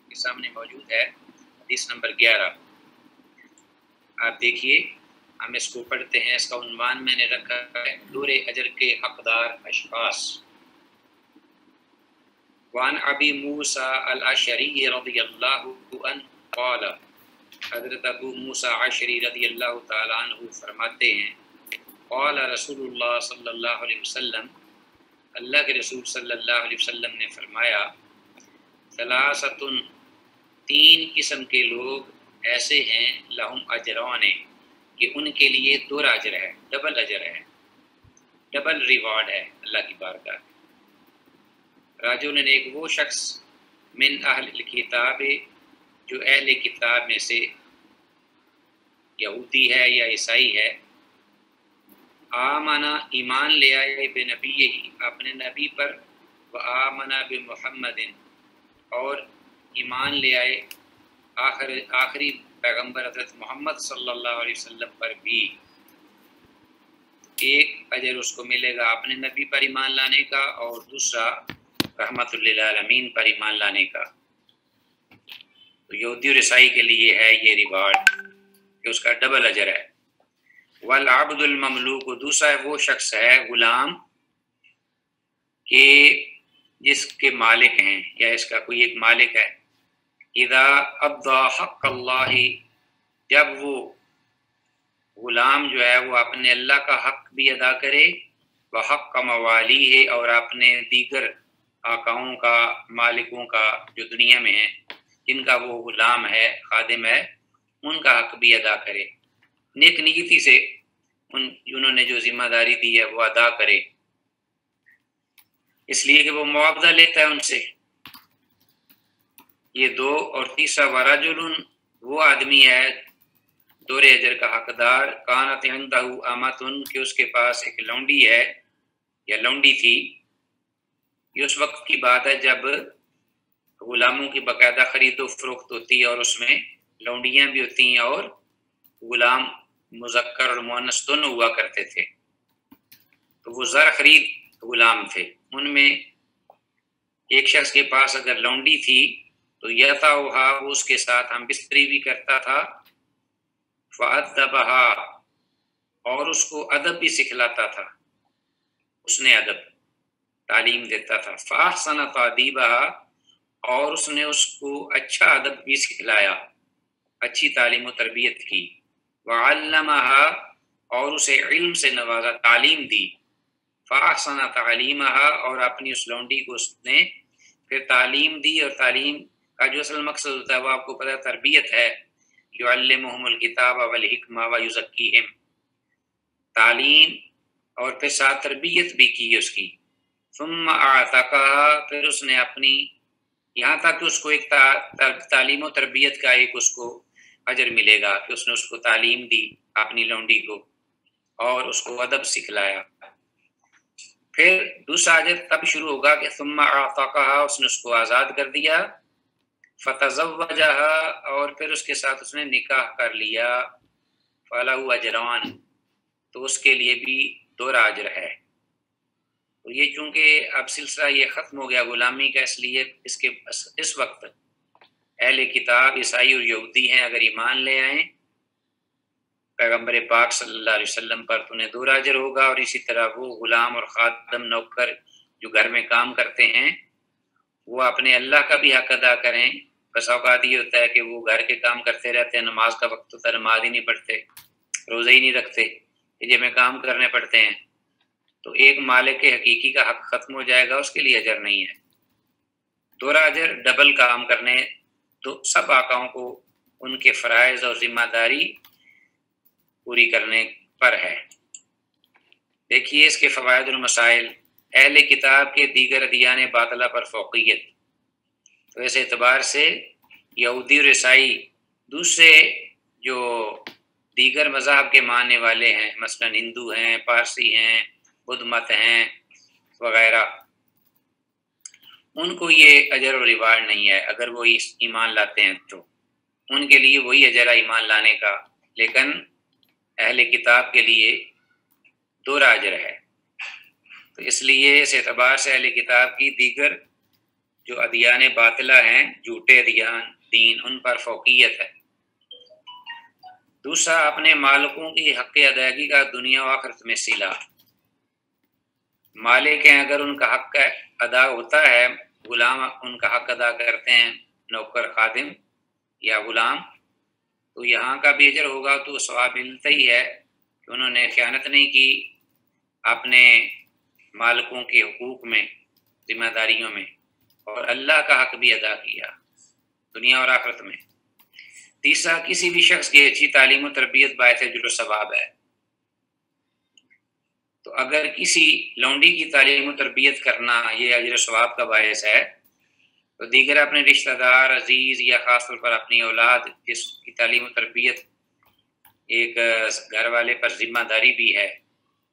کے سامنے موجود ہے، حدیث نمبر 11۔ آپ دیکھیے، ہم اس کو پڑھتے ہیں۔ اس کا عنوان میں نے رکھا ہے دور اجر کے حقدار اشخاص۔ وعن ابی موسیٰ الاشعری رضی اللہ عنہ قال، حضرت ابو موسیٰ اشعری رضی اللہ تعالیٰ عنہ فرماتے ہیں، قال رسول اللہ صلی اللہ علیہ وسلم، اللہ کے رسول صلی اللہ علیہ وسلم نے فرمایا، ثلاثۃ، تین قسم کے لوگ ایسے ہیں، لہم اجران، کہ ان کے لیے دو اجر ہے، ڈبل اجر ہے، ڈبل ریوارڈ ہے اللہ کی بارگاہ۔ رجل، ایک وہ شخص، من اہل الکتاب، جو اہل کتاب میں سے یہودی ہے یا عیسائی ہے، آمنا، ایمان لے آئے، بنبی ہی، اپنے نبی پر، و آمنا بمحمد، اور ایمان لے آئے آخری پیغمبر حضرت محمد صلی اللہ علیہ وسلم پر بھی۔ ایک اجر اس کو ملے گا اپنے نبی پر ایمان لانے کا، اور دوسرا رحمت للعالمین پر ایمان لانے کا۔ تو یہودی اور عیسائی کے لیے ہے یہ ریوارڈ کہ اس کا ڈبل اجر ہے۔ والعبد المملوک، دوسرا وہ شخص ہے غلام کہ جس کے مالک ہیں، یا اس کا کوئی ایک مالک ہے، اذا ابدا حق اللہ، جب وہ غلام جو ہے وہ اپنے اللہ کا حق بھی ادا کرے، وحق موالی ہے، اور اپنے دیگر آقاؤں کا، مالکوں کا جو دنیا میں ہیں، جن کا وہ غلام ہے، خادم ہے، ان کا حق بھی ادا کرے، نیک نیتی سے انہوں نے جو ذمہ داری دی ہے وہ ادا کرے، اس لیے کہ وہ معاوضہ لیتا ہے ان سے۔ یہ دو۔ اور تیسرا ورجل، وہ آدمی ہے دور اجر کا حقدار، کانت عنده امۃ، کہ اس کے پاس ایک لونڈی ہے یا لونڈی تھی۔ یہ اس وقت کی بات ہے جب غلاموں کی باقاعدہ خرید و فروخت ہوتی ہے، اور اس میں لونڈیاں بھی ہوتی ہیں اور غلام مذکر اور مؤنث دونوں ہوا کرتے تھے۔ تو وہ زر خرید غلام تھے، ان میں ایک شخص کے پاس اگر لونڈی تھی تو یتاوہا، وہ اس کے ساتھ ہم بستری بھی کرتا تھا، فَأَدَّبَهَا، اور اس کو ادب بھی سکھلاتا تھا، اس نے ادب تعلیم دیتا تھا، فَأَحْسَنَ تَعْدِيبَهَا، اور اس نے اس کو اچھا ادب بھی سکھلایا، اچھی تعلیم و تربیت کی، وَعَلَّمَهَا، اور اسے علم سے نوازا، تعلیم دی، فَأَحْسَنَ تَعْلِيمَهَا، اور اپنی اس لونڈی کو اس نے پھر تعلیم دی، اور تعلیم کا جو اصل مقصد ہوتا ہے وہ آپ کو پتہ ہے تربیت ہے، یعلمہم الکتاب والحکمہ ویزکیہم، تعلیم اور پھر ساتھ تربیت بھی کی اس کی، ثم اعتقہا، پھر اس نے اپنی، یہاں تک کہ اس کو ایک تعلیم و تربیت کا ایک اس کو اجر ملے گا کہ اس نے اس کو تعلیم دی اپنی لونڈی کو اور اس کو ادب سکھلایا۔ پھر دوسرا اجر تب شروع ہوگا کہ ثم اعتقہا، اس نے اس کو آزاد کر دیا، فتزوجہا، اور پھر اس کے ساتھ اس نے نکاح کر لیا، فلہ اجران، تو اس کے لیے بھی دو اجر ہے۔ تو یہ چونکہ اب سلسلہ یہ ختم ہو گیا غلامی کا، اس لیے اس وقت اہل کتاب عیسائی اور یہودی ہیں، اگر ایمان لے آئیں پیغمبر پاک صلی اللہ علیہ وسلم پر تو انہیں دو اجر ہوگا، اور اسی طرح وہ غلام اور خادم نوکر جو گھر میں کام کرتے ہیں وہ اپنے اللہ کا بھی حق ادا کریں۔ بس اوقات یہ ہوتا ہے کہ وہ گھر کے کام کرتے رہتے ہیں، نماز کا وقت ہوتا ہے نماز ہی نہیں پڑھتے، روزے ہی نہیں رکھتے، یہ میں کام کرنے پڑتے ہیں، تو ایک مالک حقیقی کا حق ختم ہو جائے گا، اس کے لیے اجر نہیں ہے۔ دو اجر ڈبل کام کرنے، تو سب آقاؤں کو ان کے فرائض اور ذمہ داری پوری کرنے پر ہے۔ دیکھیے اس کے فوائد المسائل، اہل کتاب کے دیگر ادیان باطلہ پر فوقیت، تو اس اعتبار سے یہودی اور عیسائی دوسرے جو دیگر مذہب کے ماننے والے ہیں، مثلا ہندو ہیں، پارسی ہیں، بدھ مت ہیں وغیرہ، ان کو یہ اجر و ریوارڈ نہیں ہے اگر وہ ایمان لاتے ہیں، تو ان کے لیے وہی اجر ہے ایمان لانے کا، لیکن اہل کتاب کے لیے دو اجر ہے۔ تو اس لیے اس اعتبار سے اہل کتاب کی دیگر جو ادیان باطلہ ہیں، جھوٹے دین، ان پر فوقیت ہے۔ دوسرا، اپنے مالکوں کی حق ادائیگی کا دنیا و آخرت میں صلہ۔ مالک ہیں، اگر ان کا حق ادا ہوتا ہے، غلام ان کا حق ادا کرتے ہیں، نوکر، خادم یا غلام، تو یہاں کا بھی اجر ہوگا، تو ثواب ملتا ہی ہے کہ انہوں نے خیانت نہیں کی اپنے مالکوں کے حقوق میں، ذمہ داریوں میں، اور اللہ کا حق بھی ادا کیا دنیا اور آخرت میں۔ تیسرا، کسی بھی شخص کی اچھی تعلیم و تربیت باعث اجر و ثواب ہے۔ تو اگر کسی لونڈی کی تعلیم و تربیت کرنا یہ اجر و ثواب کا باعث ہے، تو دیگر اپنے رشتہ دار، عزیز یا خاص طور پر اپنی اولاد جس کی تعلیم و تربیت ایک گھر والے پر ذمہ داری بھی ہے،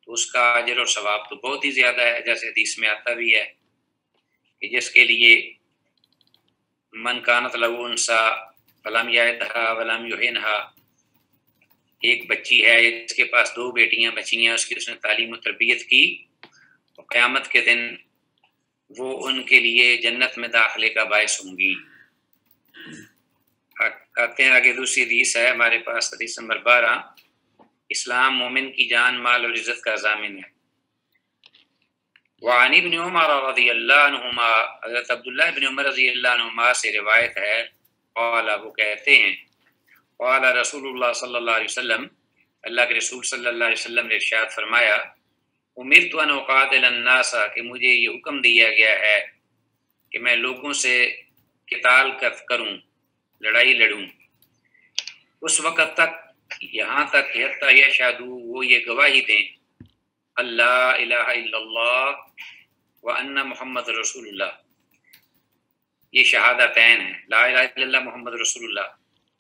تو اس کا اجر اور ثواب تو بہت ہی زیادہ ہے، جیسے حدیث میں آتا بھی ہے کہ جس کے لیے من کانت لہ انثی فلم یعدھا ولم یہنھا، ایک بچی ہے جس کے پاس 2 بیٹیاں بچی ہیں، اس کی اس نے تعلیم و تربیت کی، تو قیامت کے دن وہ ان کے لیے جنت میں داخلے کا باعث ہوں گی۔ کہتے ہیں آگے دوسری حدیث ہے ہمارے پاس، حدیث نمبر 12، اسلام مومن کی جان، مال اور عزت کا ضامن ہے۔ وعن ابن عمر رضی اللہ عنہما، حضرت عبداللہ ابن عمر رضی اللہ عنہما سے روایت ہے، قال، وہ کہتے ہیں، قال رسول اللہ صلی اللہ علیہ وسلم، اللہ کے رسول صلی اللہ علیہ وسلم نے ارشاد فرمایا، امرت ان اقاتل الناس، کہ مجھے یہ حکم دیا گیا ہے کہ میں لوگوں سے قتال کروں، لڑائی لڑوں، اس وقت تک، یہاں تک کہ حتیٰ یشہدوا، وہ یہ گواہی دیں، اللہ الہ الا اللہ وان محمد رسول اللہ، یہ شہادتین ہیں، لا الہ الا اللہ محمد رسول اللہ،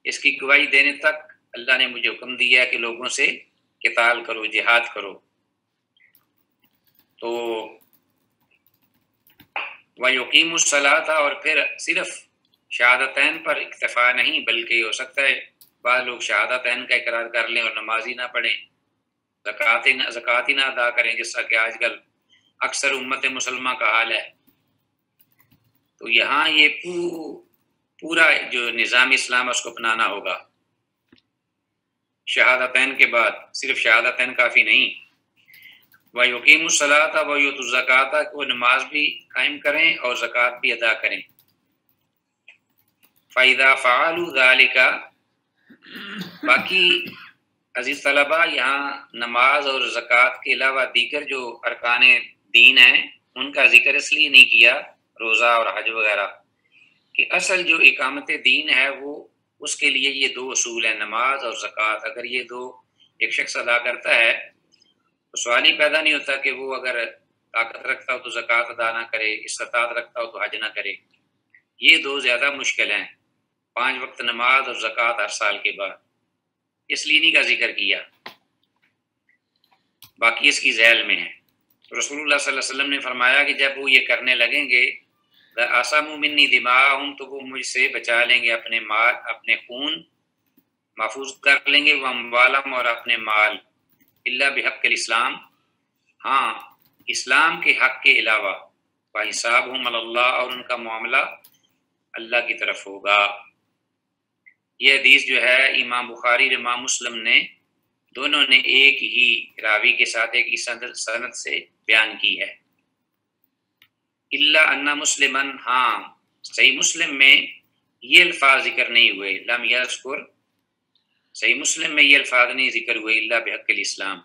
اس کی گواہی دینے تک اللہ نے مجھے حکم دیا کہ لوگوں سے قتال کرو، جہاد کرو۔ تو وَيُقِيمُ الصَّلَاةَ، اور پھر صرف شہادتین پر اکتفا نہیں، بلکہ ہو سکتا ہے بعض لوگ شہادتین کا اقرار کر لیں اور نماز ہی نہ پڑھیں، زکوٰۃ ہی نہ ادا کریں، جیسا کہ آج کل اکثر امت مسلمہ کا حال ہے۔ تو یہاں یہ پورا جو نظام اسلام ہے اس کو اپنانا ہوگا۔ شہادتین کے بعد صرف شہادتین کافی نہیں، وَيُقِيمُ الصَّلَاةَ وَيُؤْتُوا الزَّكَاةَ، کہ وہ نماز بھی قائم کریں اور زکوٰۃ بھی ادا کریں۔ فَإِذَا فَعَلُوا ذَلِكَ، باقی عزیز طلبہ، یہاں نماز اور زکوٰۃ کے علاوہ دیگر جو ارکان دین ہیں ان کا ذکر اس لیے نہیں کیا، روزہ اور حج وغیرہ، کہ اصل جو اقامت دین ہے وہ اس کے لیے یہ 2 اصول ہیں، نماز اور زکوٰۃ۔ اگر یہ 2 ایک شخص ادا کرتا ہے تو سوال ہی پیدا نہیں ہوتا کہ وہ اگر طاقت رکھتا ہو تو زکوٰۃ ادا نہ کرے، استطاعت رکھتا ہو تو حج نہ کرے۔ یہ 2 زیادہ مشکل ہیں، 5 وقت نماز اور زکوٰۃ ہر سال کے بعد، اس لیے نہیں کا ذکر کیا، باقی اس کی ذیل میں ہے۔ رسول اللہ صلی اللہ علیہ وسلم نے فرمایا کہ جب وہ یہ کرنے لگیں گے، آسامو منی دماءہم، تو وہ مجھ سے بچا لیں گے اپنے مال، اپنے خون محفوظ کر لیں گے، وہ اموالہم، اور اپنے مال، الا بحق الاسلام، ہاں اسلام کے حق کے علاوہ، وحسابہم علی اللہ، اور ان کا معاملہ اللہ کی طرف ہوگا۔ یہ حدیث جو ہے امام بخاری اور امام مسلم نے دونوں نے ایک ہی راوی کے ساتھ ایک ہی سند سے بیان کی ہے۔ الا ان مسلمن، ہاں صحیح مسلم میں یہ الفاظ ذکر نہیں ہوئے، لم یذکر، صحیح مسلم میں یہ الفاظ نہیں ذکر ہوئے، الا بحق الاسلام۔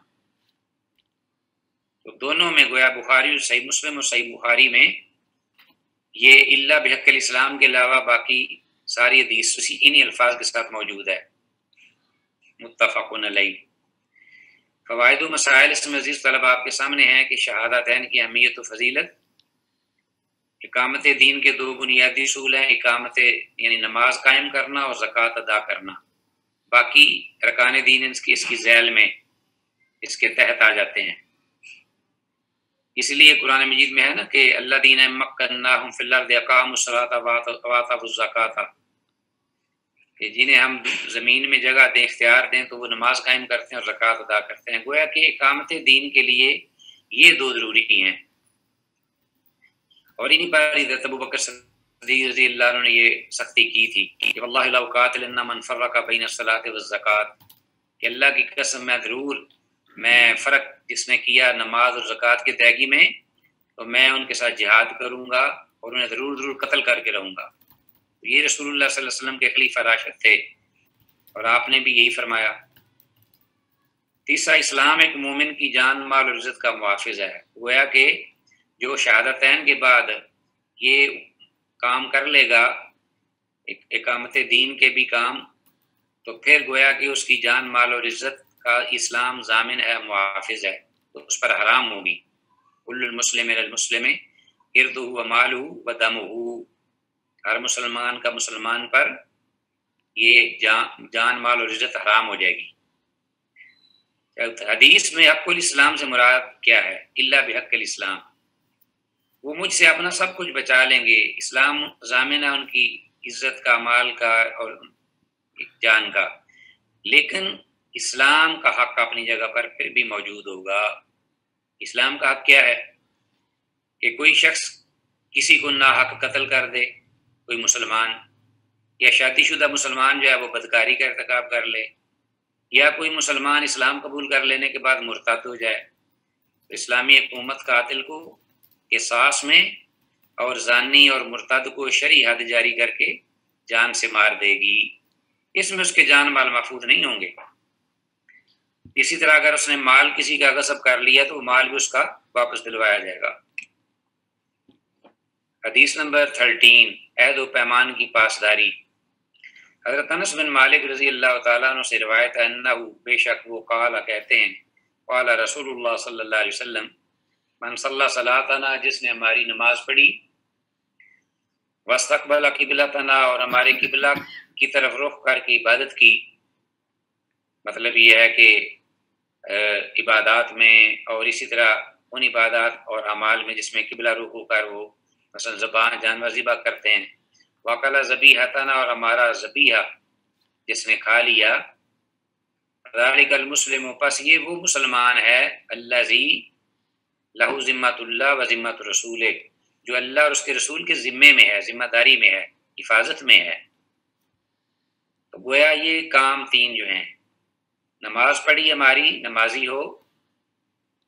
تو دونوں میں گویا بخاری اور صحیح مسلم اور صحیح بخاری میں یہ الا بحق الاسلام کے علاوہ باقی ساری حدیث اسی انہی الفاظ کے ساتھ موجود ہے، متفق علیہ۔ فوائد و مسائل اس میں عزیز طلبہ آپ کے سامنے ہیں کہ شہادتین کی اہمیت و فضیلت، اقامت دین کے 2 بنیادی اصول ہیں، اقامت یعنی نماز قائم کرنا اور زکوٰۃ ادا کرنا، باقی ارکان دین اس کی ذیل میں اس کے تحت آ جاتے ہیں۔ اس لیے قرآن مجید میں ہے نا کہ الذین مکناہم فی الارض اقاموا الصلاۃ وآتوا الزکاۃ، کہ جنہیں ہم زمین میں جگہ دیں، اختیار دیں، تو وہ نماز قائم کرتے ہیں اور زکوٰۃ ادا کرتے ہیں۔ گویا کہ اقامت دین کے لیے یہ 2 ضروری ہیں، اور انہی پر حضرت ابوبکر صدیق رضی اللہ عنہ نے یہ سختی کی تھی کہ واللہ لو قاتلن من فرق بین الصلاۃ والزکات، کہ اللہ کی قسم میں فرق جس نے کیا نماز اور زکوٰۃ کی ادائیگی میں، تو میں ان کے ساتھ جہاد کروں گا اور انہیں ضرور قتل کر کے رہوں گا۔ یہ رسول اللہ صلی اللہ علیہ وسلم کے خلیفہ راشد تھے اور آپ نے بھی یہی فرمایا۔ تیسرا، اسلام ایک مومن کی جان مال اور عزت کا محافظ ہے۔ گویا کہ جو شہادتین کے بعد یہ کام کر لے گا، اقامت دین کے بھی کام، تو پھر گویا کہ اس کی جان مال اور عزت کا اسلام ضامن ہے، محافظ ہے، تو اس پر حرام ہوگی۔ کل المسلم المسلم عرضہ و مالہ و دمہ، ہر مسلمان کا مسلمان پر یہ جان مال اور عزت حرام ہو جائے گی۔ حدیث میں حق الاسلام سے مراد کیا ہے؟ الا بحق الاسلام، وہ مجھ سے اپنا سب کچھ بچا لیں گے، اسلام ضامن ہے ان کی عزت کا، مال کا اور جان کا، لیکن اسلام کا حق اپنی جگہ پر پھر بھی موجود ہوگا۔ اسلام کا حق کیا ہے؟ کہ کوئی شخص کسی کو ناحق قتل کر دے، کوئی مسلمان یا شادی شدہ مسلمان جو ہے وہ بدکاری کا ارتکاب کر لے، یا کوئی مسلمان اسلام قبول کر لینے کے بعد مرتد ہو جائے، تو اسلامی حکومت قاتل کو قصاص میں اور زانی اور مرتد کو شرعی حد جاری کر کے جان سے مار دے گی، اس میں اس کے جان مال محفوظ نہیں ہوں گے۔ اسی طرح اگر اس نے مال کسی کا غصب کر لیا تو وہ مال بھی اس کا واپس دلوایا جائے گا۔ حدیث نمبر 13، عہد و پیمان کی پاسداری۔ حضرت انس بن مالک رضی اللہ تعالیٰ عنہ سے روایت ہے، انہ بے شک وہ قال کہتے ہیں، قال رسول اللہ صلی اللہ علیہ وسلم، من صلی صلاتنا، جس نے ہماری نماز پڑھی، واستقبل قبلتنا، اور ہمارے قبلہ کی طرف رخ کر کے عبادت کی۔ مطلب یہ ہے کہ عبادات میں اور اسی طرح ان عبادات اور اعمال میں جس میں قبلہ رخ ہو کر وہ مثلا زبان جانور ذبح کرتے ہیں، وَقَلَ ذَبِیحَتَنَا، اور ہمارا ذبیحہ جس نے کھا لیا، ذَلِكَ الْمُسْلِمُ، پس یہ وہ مسلمان ہے، الَّذِی لَهُ ذِمَّةُ اللَّهِ وَذِمَّةُ رَسُولِهِ، جو اللہ اور اس کے رسول کے ذمے میں ہے، ذمہ داری میں ہے، حفاظت میں ہے۔ تو گویا یہ کام تین جو ہیں، نماز پڑھی ہماری، نمازی ہو،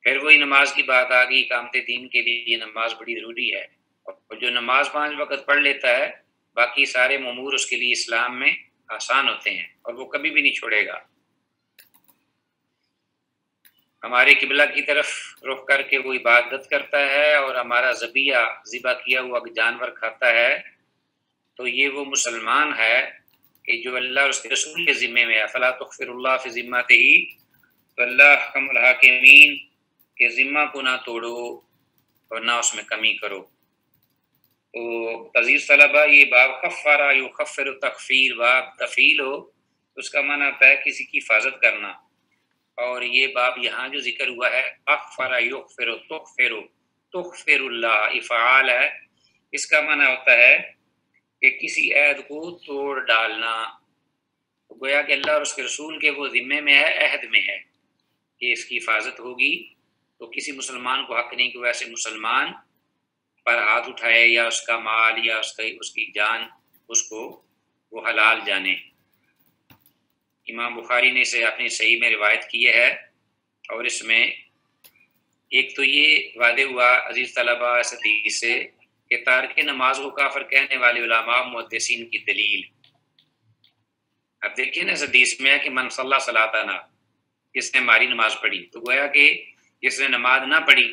پھر وہی نماز کی بات آ گئی، اقامت دین کے لیے یہ نماز بڑی ضروری ہے، اور جو نماز 5 وقت پڑھ لیتا ہے باقی سارے امور اس کے لیے اسلام میں آسان ہوتے ہیں اور وہ کبھی بھی نہیں چھوڑے گا۔ ہمارے قبلہ کی طرف رخ کر کے وہ عبادت کرتا ہے اور ہمارا ذبیحہ ذبح کیا ہوا جانور کھاتا ہے، تو یہ وہ مسلمان ہے کہ جو اللہ اور اس کے رسول کے ذمے میں ہے۔ فلا تغفر اللہ فی ذمتہ، تو اللہ حکم الحاکمین کے ذمہ کو نہ توڑو اور نہ اس میں کمی کرو۔ تو عزیز طلبہ، یہ باب خفارہ یخفر تخفیر، باب تفعیل ہو تو اس کا معنی ہوتا ہے کسی کی حفاظت کرنا، اور یہ باب یہاں جو ذکر ہوا ہے اغفر یغفر تغفر، تغفر اللہ افعال ہے، اس کا معنی ہوتا ہے کہ کسی عہد کو توڑ ڈالنا۔ تو گویا کہ اللہ اور اس کے رسول کے وہ ذمے میں ہے، عہد میں ہے کہ اس کی حفاظت ہوگی، تو کسی مسلمان کو حق نہیں کہ ویسے مسلمان پر ہاتھ اٹھائے یا اس کا مال یا اس کی جان اس کو وہ حلال جانے۔ امام بخاری نے اسے اپنی صحیح میں روایت کی ہے، اور اس میں ایک تو یہ واضح ہوا عزیز طلبہ اس حدیث سے کہ تارک نماز کو کافر کہنے والے علماء محدثین کی دلیل۔ اب دیکھیں نا اس حدیث میں ہے کہ من صلی صلاتنا، جس نے ہماری نماز پڑھی، تو گویا کہ جس نے نماز نہ پڑھی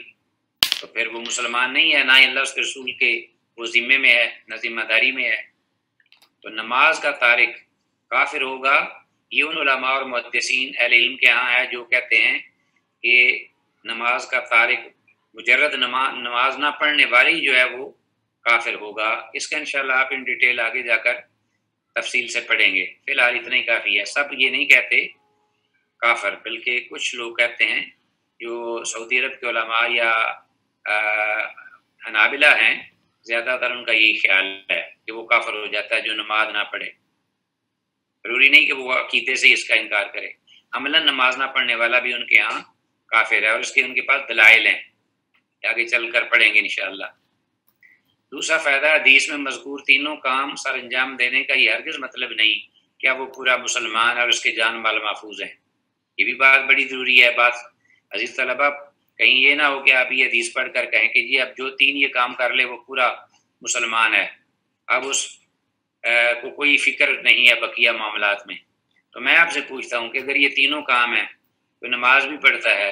تو پھر وہ مسلمان نہیں ہے، نہ ہی اللہ اس کے رسول کے وہ ذمے میں ہے، نہ ذمہ داری میں ہے۔ تو نماز کا تارک کافر ہوگا۔ یہ ان علماء اور محدثین اہل علم کے ہاں ہے جو کہتے ہیں کہ نماز کا تارک مجرد نماز نہ پڑھنے والی جو ہے وہ کافر ہوگا۔ اس کا انشاءاللہ آپ ان ڈیٹیل آگے جا کر تفصیل سے پڑھیں گے، فی الحال اتنا ہی کافی ہے۔ سب یہ نہیں کہتے کافر، بلکہ کچھ لوگ کہتے ہیں جو سعودی عرب کے علماء یا حنابلہ ہیں، زیادہ تر ان کا یہی خیال ہے کہ وہ کافر ہو جاتا ہے جو نماز نہ پڑھے۔ ضروری نہیں کہ وہ عقیدے سے اس کا انکار کرے، عملاً نماز نہ پڑھنے والا بھی ان کے ہاں کافر ہے، اور اس کے ان کے پاس دلائل ہیں، آگے چل کر پڑھیں گے انشاءاللہ۔ دوسرا فائدہ، حدیث میں مذکور تینوں کام سر انجام دینے کا یہ ہرگز مطلب نہیں کیا وہ پورا مسلمان اور اس کے جان مال محفوظ ہیں۔ یہ بھی بات بڑی ضروری ہے۔ بات عزیز طلبہ، کہیں یہ نہ ہو کہ آپ یہ حدیث پڑھ کر کہیں کہ جی اب جو تین یہ کام کر لے وہ پورا مسلمان ہے، اب اس کو کوئی فکر نہیں ہے بقیہ معاملات میں۔ تو میں آپ سے پوچھتا ہوں کہ اگر یہ تینوں کام ہیں، تو نماز بھی پڑھتا ہے،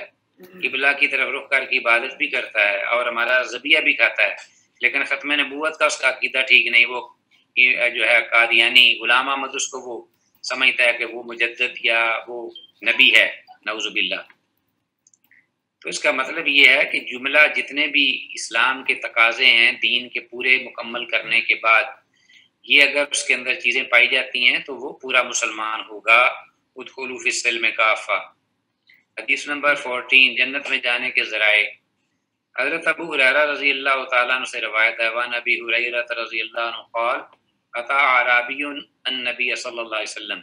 قبلہ کی طرف رخ کر کے عبادت بھی کرتا ہے اور ہمارا ذبیحہ بھی کھاتا ہے، لیکن ختم نبوت کا اس کا عقیدہ ٹھیک نہیں، وہ جو ہے قادیانی غلام احمد اس کو وہ سمجھتا ہے کہ وہ مجدد یا وہ نبی ہے، نعوذ باللہ۔ تو اس کا مطلب یہ ہے کہ جملہ جتنے بھی اسلام کے تقاضے ہیں دین کے پورے مکمل کرنے کے بعد، یہ اگر اس کے اندر چیزیں پائی جاتی ہیں تو وہ پورا مسلمان ہوگا۔ ادخلوا فی السلم کافہ۔ حدیث نمبر 14، جنت میں جانے کے ذرائع۔ حضرت ابو ہریرہ رضی اللہ تعالیٰ عنہ سے روایت ہے، وعن ابی ہریرہ رضی اللہ عنہ قال اتی اعرابی النبی صلی اللہ علیہ وسلم،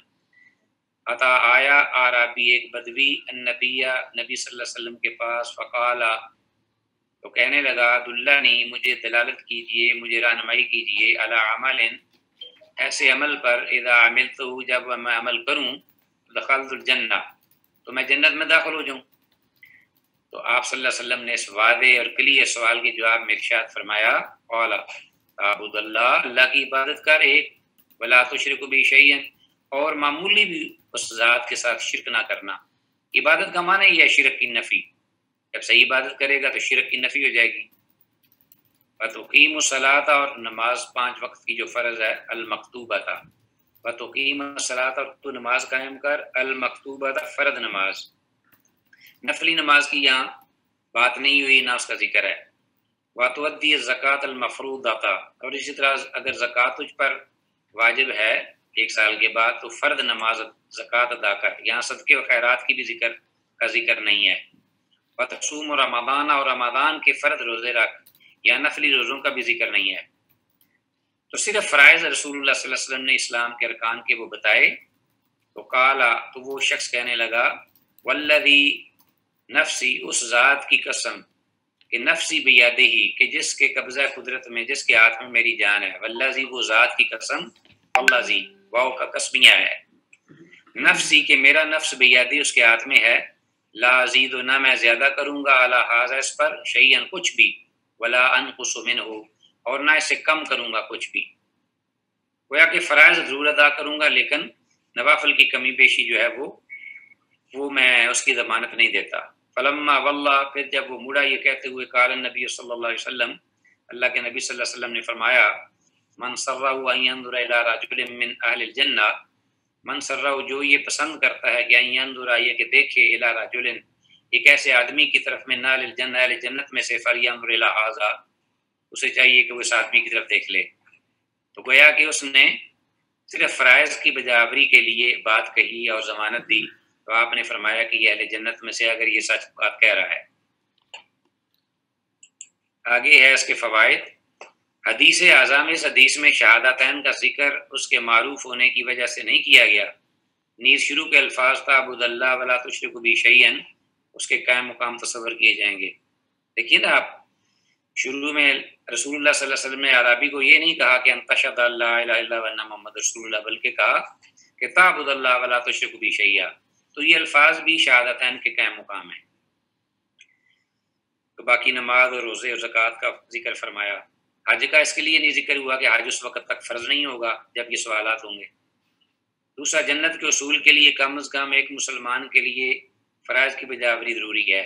عطا آیا اعرابی ایک بدوی النبی نبی صلی اللہ علیہ وسلم کے پاس، فقال تو کہنے لگا، دلنی مجھے دلالت کیجئے، مجھے رہنمائی کیجئے، علی عمل ایسے عمل پر، اذا عملتہ جب میں عمل کروں، دخلت الجنہ تو میں جنت میں داخل ہو جاؤں۔ تو آپ صلی اللہ علیہ وسلم نے اس واضح اور کلیئر سوال کے جواب میں ارشاد فرمایا، قال تعبد اللہ، اللہ کی عبادت کر ایک، ولا تشرک بہ شیئا، اور معمولی بھی اس ذات کے ساتھ شرک نہ کرنا۔ عبادت کا معنی یہ ہے شرک کی نفی، جب صحیح عبادت کرے گا تو شرک کی نفی ہو جائے گی۔ وتقیم الصلاۃ، اور نماز 5 وقت کی جو فرض ہے، المکتوبۃ، وتقیم الصلاۃ، اور تو نماز قائم کر، المکتوبۃ، فرض نماز۔ نفلی نماز کی یہاں بات نہیں ہوئی، نہ اس کا ذکر ہے۔ وتؤدی الزکوٰۃ المفروضۃ، اور اسی طرح اگر زکوٰۃ تجھ پر واجب ہے 1 سال کے بعد تو فرض نماز زکوٰۃ ادا کر۔ یہاں صدقے و خیرات کی بھی ذکر نہیں ہے۔ وتصوم رمضان، اور رمضان کے فرض روزے رکھ، یا نفلی روزوں کا بھی ذکر نہیں ہے۔ تو صرف فرائض رسول اللہ صلی اللہ علیہ وسلم نے اسلام کے ارکان کے وہ بتائے۔ تو قالا، تو وہ شخص کہنے لگا، والذی نفسی، اس ذات کی قسم کہ نفسی بیدہ، کہ جس کے قبضہ قدرت میں، جس کے ہاتھ میں میری جان ہے، والذی، وہ ذات کی قسم، والذی واو کا قسمیہ ہے، نفسی کہ میرا نفس بیدی اس کے ہاتھ میں ہے، لا ازید، نہ میں زیادہ کروں گا، علی ھذا، اس پر، شیئا کچھ بھی، ولا انقص منہ، اور نہ اسے کم کروں گا کچھ بھی۔ گویا کہ فرائض ضرور ادا کروں گا، لیکن نوافل کی کمی بیشی جو ہے وہ میں اس کی ضمانت نہیں دیتا۔ فلما واللہ، پھر جب وہ مڑا یہ کہتے ہوئے، قال النبی صلی اللہ علیہ وسلم، اللہ کے نبی صلی اللہ علیہ وسلم نے فرمایا، من سرہ ان ينظر الى رجل من اہل الجنہ، من سرہ، جو یہ پسند کرتا ہے کہ ان ينظر، یہ کہ دیکھے، الى رجل، ایک ایسے آدمی کی طرف، من اہل الجنہ، اہل جنت میں سے، فلينظر الى ھذا، اسے چاہیے کہ وہ اس آدمی کی طرف دیکھ لے۔ تو گویا کہ اس نے صرف فرائض کی بجاوری کے لیے بات کہی اور ضمانت دی، تو آپ نے فرمایا کہ یہ اہل جنت میں سے اگر یہ سچ بات کہہ رہا ہے۔ آگے ہے اس کے فوائد۔ حدیث اعظم، اس حدیث میں شہادتین کا ذکر اس کے معروف ہونے کی وجہ سے نہیں کیا گیا، نیز شروع کے الفاظ تعبد اللہ ولا تشرک بہ شیئا، اس کے قائم مقام تصور کیے جائیں گے۔ دیکھیے نا، آپ شروع میں رسول اللہ صلی اللہ علیہ وسلم نے عربی کو یہ نہیں کہا کہ ان تشہد لا الہ الا اللہ وان محمد رسول اللہ، بلکہ کہا کہ تعبد اللہ ولا تشرک بہ شیئا۔ تو یہ الفاظ بھی شہادتین کے قائم مقام ہیں۔ تو باقی نماز اور روزے اور زکوٰۃ کا ذکر فرمایا۔ حج کا اس کے لیے نہیں ذکر ہوا کہ حج اس وقت تک فرض نہیں ہوگا جب یہ سوالات ہوں گے۔ دوسرا، جنت کے اصول کے لیے کم از کم ایک مسلمان کے لیے فرائض کی بجاوری ضروری ہے۔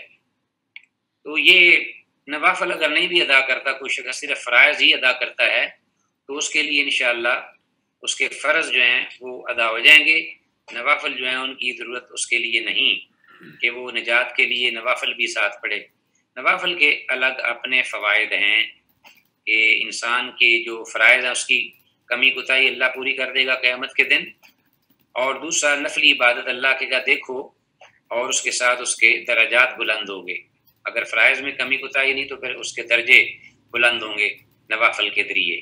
تو یہ نوافل اگر نہیں بھی ادا کرتا، کوئی شخص صرف فرائض ہی ادا کرتا ہے، تو اس کے لیے انشاءاللہ اس کے فرض جو ہیں وہ ادا ہو جائیں گے، نوافل جو ہیں ان کی ضرورت اس کے لیے نہیں کہ وہ نجات کے لیے نوافل بھی ساتھ پڑھے۔ نوافل کے الگ اپنے فوائد ہیں کہ انسان کے جو فرائض ہیں اس کی کمی کوتاہی اللہ پوری کر دے گا قیامت کے دن، اور دوسرا نفلی عبادت اللہ کے کا دیکھو اور اس کے ساتھ اس کے درجات بلند ہوں گے۔ اگر فرائض میں کمی کوتاہی نہیں تو پھر اس کے درجے بلند ہوں گے نوافل کے ذریعے۔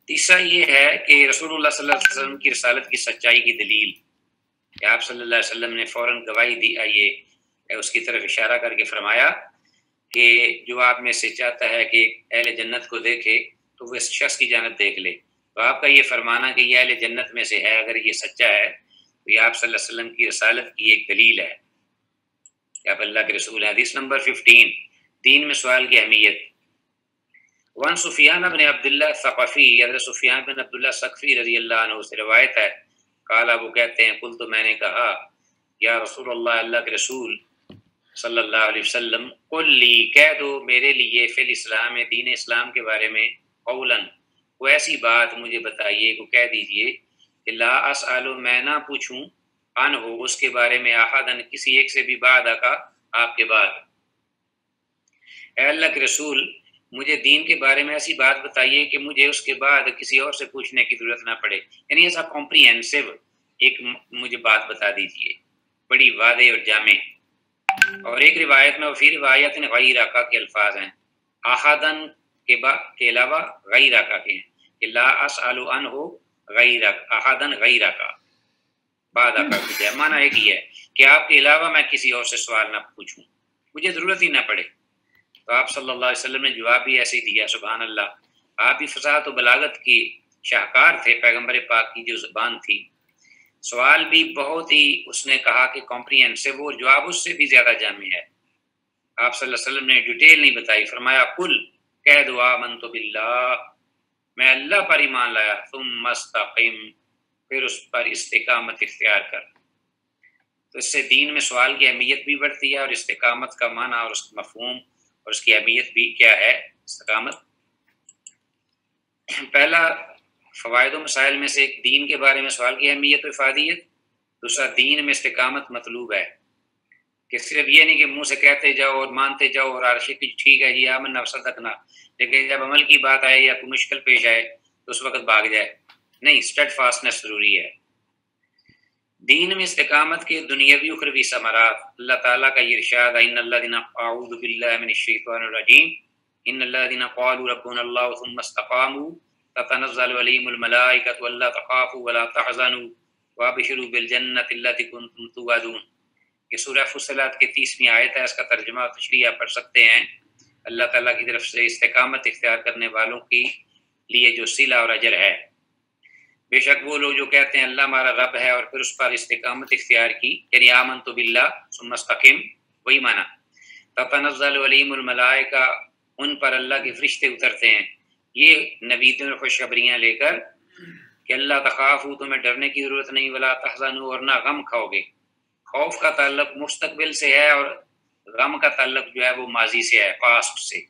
تیسرا یہ ہے کہ رسول اللہ صلی اللہ علیہ وسلم کی رسالت کی سچائی کی دلیل کہ آپ صلی اللہ علیہ وسلم نے فوراً گواہی دی، آئیے اس کی طرف اشارہ کر کے فرمایا کہ جو آپ میں سے چاہتا ہے کہ اہل جنت کو دیکھے تو وہ اس شخص کی جانب دیکھ لے. تو آپ کا یہ فرمانا کہ یہ اہل جنت میں سے ہے، اگر یہ سچا ہے تو یہ آپ صلی اللہ علیہ وسلم کی رسالت کی ایک دلیل ہے کہ آپ اللہ کے رسول ہیں. حدیث نمبر 15، دین میں سوال کی اہمیت. وان سفیان بن عبداللہ ثقفی، حضرت سفیان بن عبداللہ ثقفی رضی اللہ عنہ سے روایت ہے، قالا وہ کہتے ہیں، قلت میں نے کہا، یا رسول اللہ، اللہ کے رسول صلی اللہ علیہ وسلم، قل لی کہہ دو میرے لیے، فی الاسلام دین اسلام کے بارے میں، قولاً کوئی ایسی بات مجھے بتائیے، کو کہہ دیجئے کہ لا اسألو میں نہ پوچھوں، ان ہو اس کے بارے میں، احدن کسی ایک سے بھی، بعد کا آپ کے بعد. اے اللہ کے رسول مجھے دین کے بارے میں ایسی بات بتائیے کہ مجھے اس کے بعد کسی اور سے پوچھنے کی ضرورت نہ پڑے، یعنی ایسا کمپریہنسو ایک مجھے بات بتا دیجئے، بڑی واضح اور جامع. اور ایک روایت میں، وفی روایت غیرہ کا کے الفاظ ہیں، احدن کے علاوہ غیرہ کا کے ہیں کہ لا اسأل عنہ غیرہ، احدن غیرہ کا بعد کا کچھ ہے، معنی ایک ہی ہے کہ آپ کے علاوہ میں کسی اور سے سوال نہ پوچھوں، مجھے ضرورت ہی نہ پڑے. تو آپ صلی اللہ علیہ وسلم نے جواب بھی ایسے ہی دیا. سبحان اللہ، آپ بھی فصاحت و بلاغت کی شاہکار تھے، پیغمبر پاک کی جو زبان تھی. سوال بھی بہت ہی اس نے کہا کہ کمپریہنسو، وہ جواب اس سے بھی زیادہ جامع ہے. آپ صلی اللہ علیہ وسلم نے ڈیٹیل نہیں بتائی، فرمایا قل کہہ دو آمنت باللہ، میں اللہ پر ایمان لایا، ثم استقم پھر اس پر استقامت اختیار کر. تو اس سے دین میں سوال کی اہمیت بھی بڑھتی ہے، اور استقامت کا معنی اور اس کا مفہوم اور اس کی اہمیت بھی کیا ہے استقامت. پہلا فوائد و مسائل میں سے ایک دین کے بارے میں سوال کی اہمیت و افادیت. دوسرا دین میں استقامت مطلوب ہے کہ صرف یہ نہیں کہ منہ سے کہتے جاؤ اور مانتے جاؤ اور عارشی کی ٹھیک ہے جی آمنا وصدقنا، لیکن جب عمل کی بات آئے یا کوئی مشکل پیش آئے تو اس وقت بھاگ جائے. نہیں، اسٹیڈ فاسٹنس ضروری ہے. دین میں استقامت کے دنیاوی اخروی ثمرات. اللہ تعالیٰ کا یہ ارشاد، ان الذین اعوذ باللہ من الشیطان الرجیم ان الذین قالوا ربنا اللہ ثم استقاموا تتنزل علیہم الملائکۃ الا تخافوا ولا تحزنوا وابشروا بالجنۃ التی کنتم توعدون. یہ سورہ فصلات کی 30ویں آیت ہے، اس کا ترجمہ و تشریح پڑھ سکتے ہیں. اللہ تعالیٰ کی طرف سے استقامت اختیار کرنے والوں کی لیے جو صلہ اور اجر ہے. بے شک وہ لوگ جو کہتے ہیں اللہ ہمارا رب ہے اور پھر اس پر استقامت اختیار کی، یعنی آمنت باللہ ثم استقم، وہی معنی. تتنزل علیہم الملائکہ، ان پر اللہ کے فرشتے اترتے ہیں، یہ نویدیں اور خوشخبریاں لے کر کہ اللہ تخافوا، تمہیں ڈرنے کی ضرورت نہیں، ولا تحزنوا، اور نہ غم کھاؤ گے. خوف کا تعلق مستقبل سے ہے اور غم کا تعلق جو ہے وہ ماضی سے ہے، پاسٹ سے.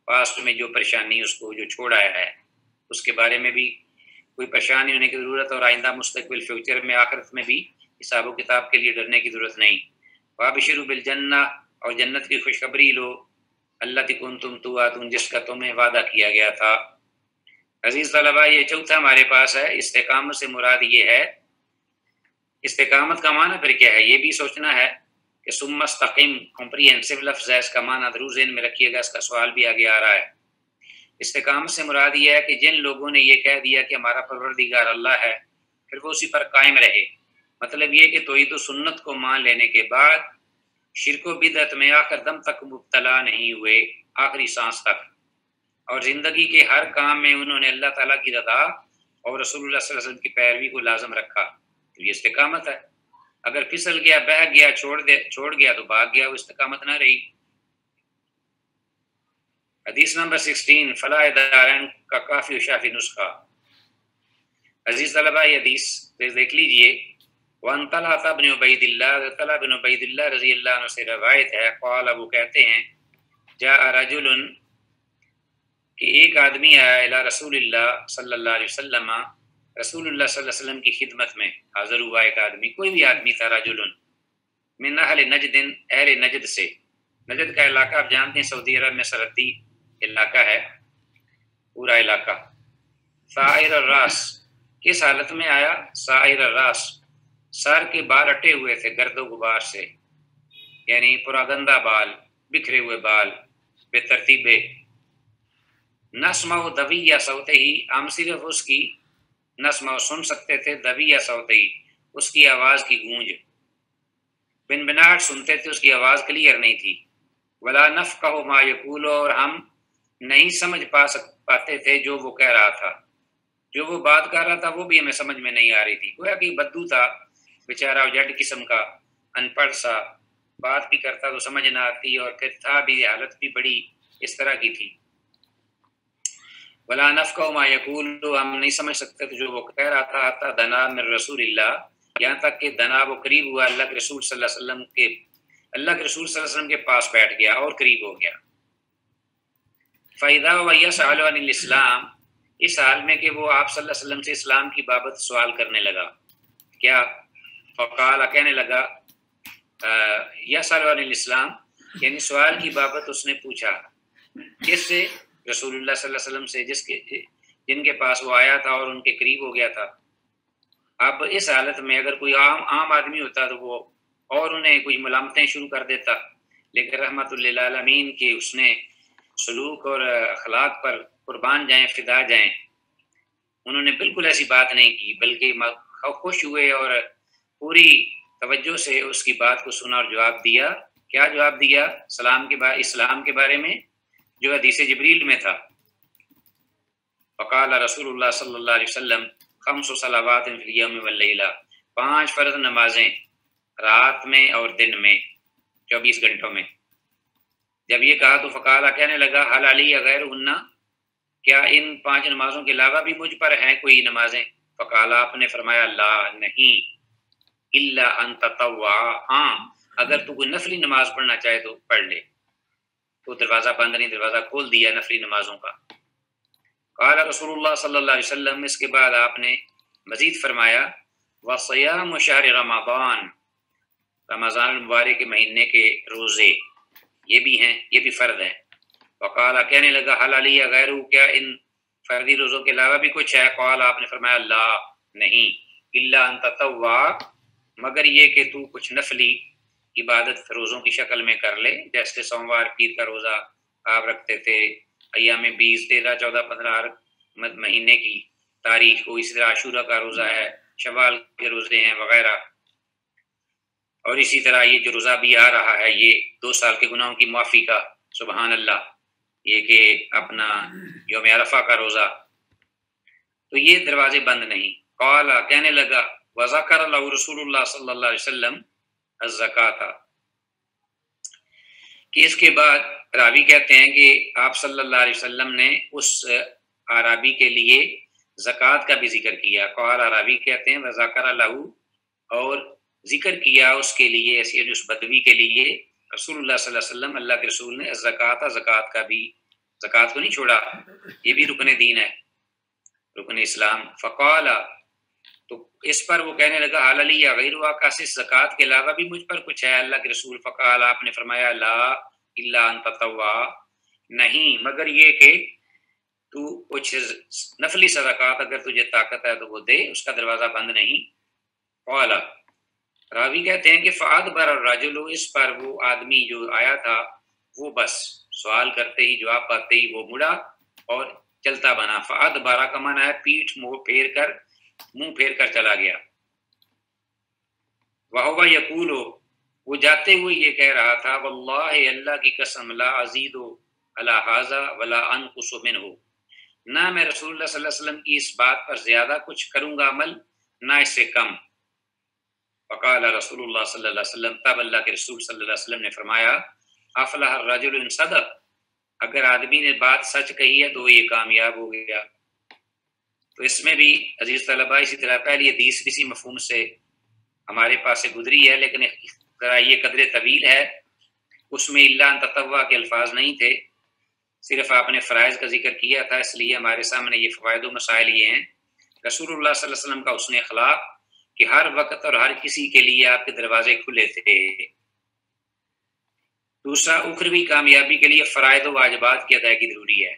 پاسٹ میں جو پریشانی اس کو جو چھوڑ آیا ہے اس کے بارے میں بھی کوئی پریشانی ہونے کی ضرورت، اور آئندہ مستقبل فیوچر میں آخرت میں بھی حساب و کتاب کے لیے ڈرنے کی ضرورت نہیں. وابشروا بالجنہ، اور جنت کی خوشخبری لو، التی کنتم توعدون، جس کا تمہیں وعدہ کیا گیا تھا. عزیز طلبہ، یہ چوتھا ہمارے پاس ہے. استقامت سے مراد یہ ہے، استقامت کا معنی پھر کیا ہے یہ بھی سوچنا ہے کہ ثم استقم کمپریہنسو لفظ ہے، اس کا معنی ضرور ذہن میں رکھیے گا، اس کا سوال بھی آگے آ رہا ہے. استقامت سے مراد یہ ہے کہ جن لوگوں نے یہ کہہ دیا کہ ہمارا پروردگار اللہ ہے، پھر وہ اسی پر قائم رہے. مطلب یہ کہ توحید و سنت کو مان لینے کے بعد شرک و بدعت میں آخر دم تک مبتلا نہیں ہوئے، آخری سانس تک، اور زندگی کے ہر کام میں انہوں نے اللہ تعالیٰ کی رضا اور رسول اللہ صلی اللہ علیہ وسلم کی پیروی کو لازم رکھا. تو یہ استقامت ہے. اگر پھسل گیا، بہہ گیا، چھوڑ گیا تو بھاگ گیا، وہ استقامت نہ رہی. حدیث نمبر 16، فلاح دارین کا کافی و شافی نسخہ. عزیز طلبہ، یہ حدیث دیکھ لیجئے. وان طلحہ بن عبید اللہ، طلحہ بن عبید اللہ رضی اللہ عنہ سے روایت ہے، قال، وہ کہتے ہیں، جاء رجل، کہ ایک آدمی آیا الی رسول اللہ صلی اللہ علیہ وسلم، رسول اللہ صلی اللہ علیہ وسلم کی خدمت میں حاضر ہوا ایک آدمی، کوئی بھی آدمی تھا. رجل من اہل نجد، اہل نجد سے. نجد کا علاقہ آپ جانتے ہیں سعودی عرب میں سرحدی علاقہ ہے پورا علاقہ. سائر الراس، کس حالت میں آیا؟ سائر الراس، سر کے بال اٹے ہوئے تھے گرد و غبار سے، یعنی پراگندہ بال، بکھرے ہوئے بال، بے ترتیبے. نسمع دویہ صوتہ ہی، ہم صرف اس کی نسمع سن سکتے تھے، دویہ صوتہ ہی، اس کی آواز کی گونج، بن بناٹ سنتے تھے، اس کی آواز کلیئر نہیں تھی. ولا نفقہ ما یقول، اور ہم نہیں سمجھ پاتے تھے جو وہ کہہ رہا تھا، جو وہ بات کر رہا تھا وہ بھی ہمیں سمجھ میں نہیں آ رہی تھی، گویا کہ بدو تھا بیچارہ، جڈ قسم کا، ان پڑھ سا، بات بھی کرتا تو سمجھ نہ آتی، اور پھر تھا بھی حالت بھی بڑی اس طرح کی تھی۔ ولا نفقہ ما یقول، ہم نہیں سمجھ سکتے تھے جو وہ کہہ رہا تھا، حتی دنا من رسول اللہ، یہاں تک کہ دنا وہ قریب ہوا اللہ کے رسول صلی اللہ علیہ وسلم کے، اللہ کے رسول صلی اللہ علیہ وسلم کے پاس بیٹھ گیا اور قریب ہو گیا۔ فَإِذَا هُوَ يَسْأَلُ عَنِ الْإِسْلَامِ، اس حال میں کہ وہ آپ صلی اللہ علیہ وسلم سے اسلام کی بابت سوال کرنے لگا، کیا؟ فقال، کہنے لگا، یسأل عن الاسلام، یعنی سوال کی بابت اس نے پوچھا، کس سے؟ رسول اللہ صلی اللہ علیہ وسلم سے، جن کے پاس وہ آیا تھا اور ان کے قریب ہو گیا تھا۔ اب اس حالت میں اگر کوئی عام آدمی ہوتا تو وہ اور انہیں کچھ ملامتیں شروع کر دیتا، لیکن رحمت للعالمین کے اس نے سلوک اور اخلاق پر قربان جائیں، فدا جائیں، انہوں نے بالکل ایسی بات نہیں کی، بلکہ خوش ہوئے اور پوری توجہ سے اس کی بات کو سنا اور جواب دیا۔ کیا جواب دیا؟ اسلام کے بارے میں جو حدیث جبریل میں تھا۔ فقال رسول اللہ صلی اللہ علیہ وسلم، 5 صلوات فی الیوم واللیلہ، 5 فرض نمازیں رات میں اور دن میں، 24 گھنٹوں میں۔ جب یہ کہا تو فقال، کہنے لگا، حل علی غیرہن، کیا ان 5 نمازوں کے علاوہ بھی مجھ پر ہیں کوئی نمازیں؟ فقال، آپ نے فرمایا، لا، نہیں، الا ان تطوع، ہاں اگر تو کوئی نفلی نماز پڑھنا چاہے تو پڑھ لے۔ تو دروازہ بند نہیں، دروازہ کھول دیا نفلی نمازوں کا۔ قال رسول اللہ صلی اللہ علیہ وسلم، اس کے بعد آپ نے مزید فرمایا، وصیام شہر رمضان، رمضان المبارک کے مہینے کے روزے یہ بھی ہیں، یہ بھی فرض ہیں۔ وقال، کہنے لگا، حل علی غیرہ، کیا ان فرضی روزوں کے علاوہ بھی کچھ ہے؟ قال، آپ نے فرمایا، لا، نہیں، الا ان تطوع، مگر یہ کہ تو کچھ نفلی عبادت روزوں کی شکل میں کر لے، جیسے سوموار پیر کا روزہ آپ رکھتے تھے، ایام 20، 13، 14، 15 ہر مہینے کی تاریخ کو، اسی طرح عاشورہ کا روزہ ہے، شوال کے روزے ہیں وغیرہ، اور اسی طرح یہ جو روزہ بھی آ رہا ہے یہ 2 سال کے گناہوں کی معافی کا، سبحان اللہ، یہ کہ اپنا یوم عرفہ کا روزہ، تو یہ دروازے بند نہیں۔ قال، کہنے لگا، وذکر له رسول اللہ صلی اللہ علیہ وسلم الزکاۃ، کہ اس کے بعد راوی کہتے ہیں کہ آپ صلی اللہ علیہ وسلم نے اس عربی کے لیے زکوٰۃ کا بھی ذکر کیا۔ قال، راوی کہتے ہیں، وذکر له، اور ذکر کیا اس کے لیے، اس بدوی کے لیے، رسول اللہ صلی اللہ علیہ وسلم، اللہ کے رسول نے، الزکاۃ، زکوٰۃ کا بھی، زکوٰۃ کو نہیں چھوڑا، یہ بھی رکن دین ہے، رکن اسلام۔ فقال، تو اس پر وہ کہنے لگا، حل علی غیرہ، کاسس زکوٰۃ کے علاوہ بھی مجھ پر کچھ ہے اللہ کے رسول؟ فقال، آپ نے فرمایا، لا الا ان تطوع، نہیں مگر یہ کہ تو کچھ نفلی صدقات اگر تجھے طاقت ہے تو وہ دے، اس کا دروازہ بند نہیں۔ قال، راوی کہتے ہیں کہ فادبر الرجل، اس پر وہ آدمی جو آیا تھا وہ بس سوال کرتے ہی، جواب پاتے ہی وہ مڑا اور چلتا بنا۔ فادبر کا معنی ہے پیٹھ منہ پھیر کر چلا گیا۔ وہو یقول، وہ جاتے ہوئے یہ کہہ رہا تھا، واللہ، اللہ کی قسم، لا ازید علی ھذا ولا انقص منہ، نہ میں رسول اللہ صلی اللہ علیہ وسلم کی اس بات پر زیادہ کچھ کروں گا عمل، نہ اس سے کم۔ فقال رسول اللہ صلی اللہ علیہ وسلم، تب اللہ کے رسول صلی اللہ علیہ وسلم نے فرمایا، افلح الرجل ان صدق، اگر آدمی نے بات سچ کہی ہے تو یہ کامیاب ہو گیا۔ تو اس میں بھی عزیز طلباء، اسی طرح پہلی حدیث کسی مفہوم سے ہمارے پاس سے گزری ہے، لیکن ذرا یہ قدر طویل ہے، اس میں الا ان تطوع کے الفاظ نہیں تھے، صرف آپ نے فرائض کا ذکر کیا تھا، اس لیے ہمارے سامنے یہ فوائد و مسائل یہ ہیں۔ رسول اللہ صلی اللہ علیہ وسلم کا حسن اخلاق کہ ہر وقت اور ہر کسی کے لیے آپ کے دروازے کھلے تھے۔ دوسرا، اخروی کامیابی کے لیے فرائض و واجبات کی ادائیگی ضروری ہے۔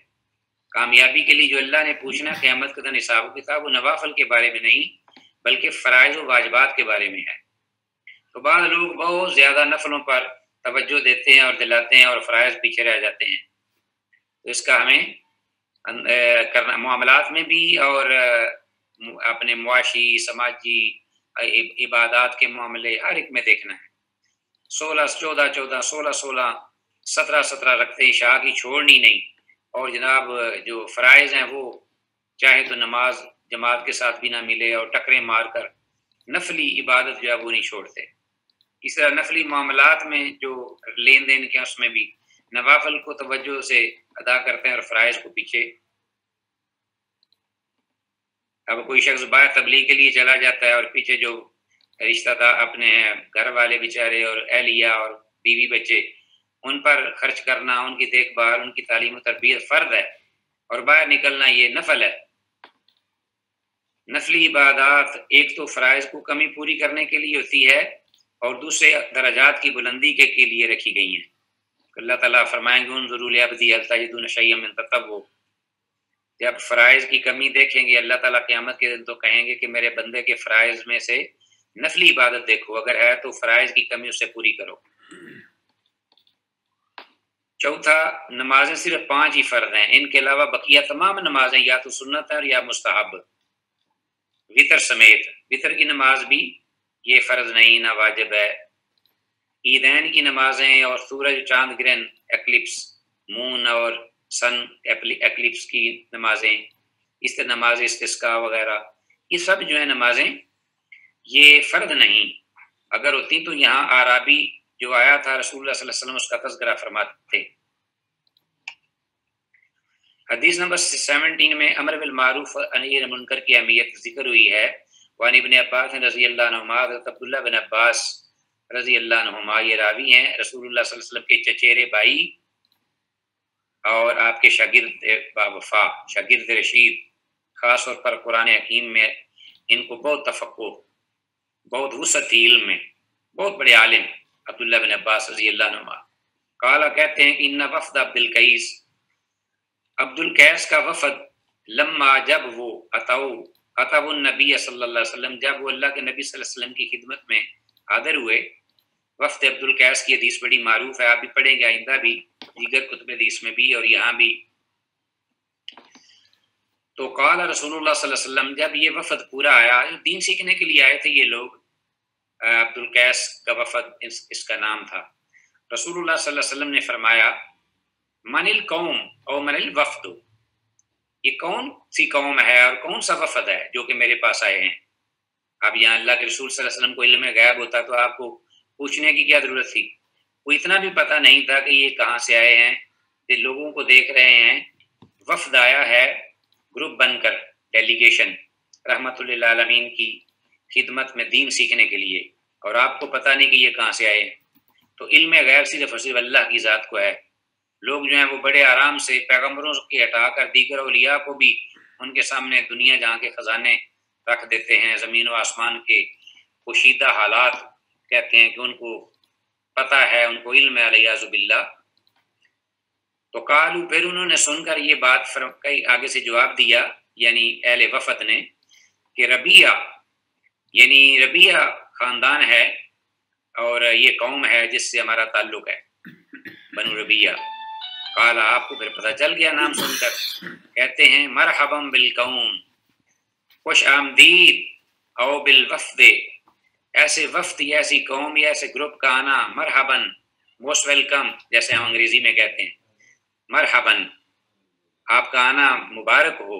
کامیابی کے لیے جو اللہ نے پوچھنا قیامت کے دن حساب و کتاب، وہ نوافل کے بارے میں نہیں بلکہ فرائض و واجبات کے بارے میں ہے۔ تو بعض لوگ بہت زیادہ نفلوں پر توجہ دیتے ہیں اور دلاتے ہیں اور فرائض پیچھے رہ جاتے ہیں، تو اس کا ہمیں کرنا، معاملات میں بھی اور اپنے معاشی، سماجی، عبادات کے معاملے ہر ایک میں دیکھنا ہے۔ 16 14 14 16 16 17 رکھتے عشاء کی چھوڑنی نہیں، اور جناب جو فرائض ہیں وہ چاہے تو نماز جماعت کے ساتھ بھی نہ ملے اور ٹکریں مار کر نفلی عبادت جو ہے وہ نہیں چھوڑتے۔ اس طرح نفلی معاملات میں جو لین دین کے اس میں بھی نوافل کو توجہ سے ادا کرتے ہیں اور فرائض کو پیچھے۔ اب کوئی شخص باہر تبلیغ کے لیے چلا جاتا ہے اور پیچھے جو رشتہ دار اپنے ہیں گھر والے بیچارے اور اہلیہ اور بیوی بچے، ان پر خرچ کرنا، ان کی دیکھ بھال، ان کی تعلیم و تربیت فرض ہے، اور باہر نکلنا یہ نفل ہے۔ نفلی عبادات ایک تو فرائض کو کمی پوری کرنے کے لیے ہوتی ہے، اور دوسرے درجات کی بلندی کے لیے رکھی گئی ہیں۔ اللہ تعالیٰ فرمائیں گے انظروا لعبدی هل تجدون شیئا من تطوع، جب فرائض کی کمی دیکھیں گے اللہ تعالیٰ قیامت کے دن تو کہیں گے کہ میرے بندے کے فرائض میں سے نفلی عبادت دیکھو، اگر ہے تو فرائض کی کمی اسے پوری کرو۔ چوتھا، نمازیں صرف 5 ہی فرض ہیں، ان کے علاوہ بقیہ تمام نمازیں یا تو سنت ہے اور یا مستحب، وطر سمیت۔ وطر کی نماز بھی یہ فرض نہیں نہ واجب ہے۔ عیدین کی نمازیں اور سورج چاند گرہن ایکلپس، مون اور سن ایکلپس کی نمازیں، اس طرح نماز استسقاء وغیرہ، یہ سب جو ہیں نمازیں یہ فرض نہیں۔ اگر ہوتی تو یہاں اعرابی جو آیا تھا رسول اللہ صلی اللہ علیہ وسلم اس کا تذکرہ فرماتے تھے۔ حدیث نمبر 17 میں امر بالمعروف و نہی عن المنکر کی اہمیت ذکر ہوئی ہے۔ وعن ابن عباس رضی اللہ عنہما، عبداللہ بن عباس رضی اللہ عنہما یہ راوی ہیں، رسول اللہ صلی اللہ علیہ وسلم کے چچیرے بھائی اور آپ کے شاگرد باوفا، شاگرد رشید، خاص طور پر قرآن حکیم میں ان کو بہت تفقہ، بہت وسعت علم میں، بہت بڑے عالم عبداللہ بن عباس رضی اللہ عنہما۔ قالا کہتے ہیں کہ ان وفد عبد القیس، عبد القیس کا وفد، لما جب وہ اتوا النبی صلی اللہ علیہ وسلم، جب وہ اللہ کے نبی صلی اللہ علیہ وسلم کی خدمت میں حاضر ہوئے۔ وفد عبد القیس کی حدیث بڑی معروف ہے، آپ بھی پڑھیں گے آئندہ بھی، دیگر کتب حدیث میں بھی اور یہاں بھی۔ تو قال رسول اللہ صلی اللہ علیہ وسلم، جب یہ وفد پورا آیا، دین سیکھنے کے لیے آئے تھے یہ لوگ، عبد القیس کا وفد اس کا نام تھا۔ رسول اللہ صلی اللہ علیہ وسلم نے فرمایا من القوم او من الوفد، یہ کون سی قوم ہے اور کون سا وفد ہے جو کہ میرے پاس آئے ہیں۔ اب یہاں اللہ کے رسول صلی اللہ علیہ وسلم کو علم غیب ہوتا تو آپ کو پوچھنے کی کیا ضرورت تھی، وہ اتنا بھی پتہ نہیں تھا کہ یہ کہاں سے آئے ہیں، کہ لوگوں کو دیکھ رہے ہیں، وفد آیا ہے گروپ بن کر، ڈیلیگیشن رحمت للعالمین کی خدمت میں دین سیکھنے کے لیے، اور آپ کو پتہ نہیں کہ یہ کہاں سے آئے ہیں۔ تو علم غیب صرف اور صرف اللہ کی ذات کو ہے۔ لوگ جو ہیں وہ بڑے آرام سے پیغمبروں کے ہٹا کر دیگر اولیاء کو بھی ان کے سامنے دنیا جہاں کے خزانے رکھ دیتے ہیں، زمین و آسمان کے پوشیدہ حالات کہتے ہیں کہ ان کو پتہ ہے، ان کو علم ہے علیاذ باللہ۔ تو قالو، پھر انہوں نے سن کر یہ بات آگے سے جواب دیا، یعنی اہل وفد نے، کہ ربیہ، یعنی ربیہ خاندان ہے اور یہ قوم ہے جس سے ہمارا تعلق ہے، بنو ربیہ۔ قال، آپ کو پھر پتہ چل گیا نام سن کر۔ کہتے ہیں مرحبا بالقوم، خوش آمدید، او بالوفد، ایسے وفد یا ایسی قوم یا ایسے گروپ کا آنا، مرحباً، موسٹ ویلکم، جیسے ہم انگریزی میں کہتے ہیں، مرحباً، آپ کا آنا مبارک ہو،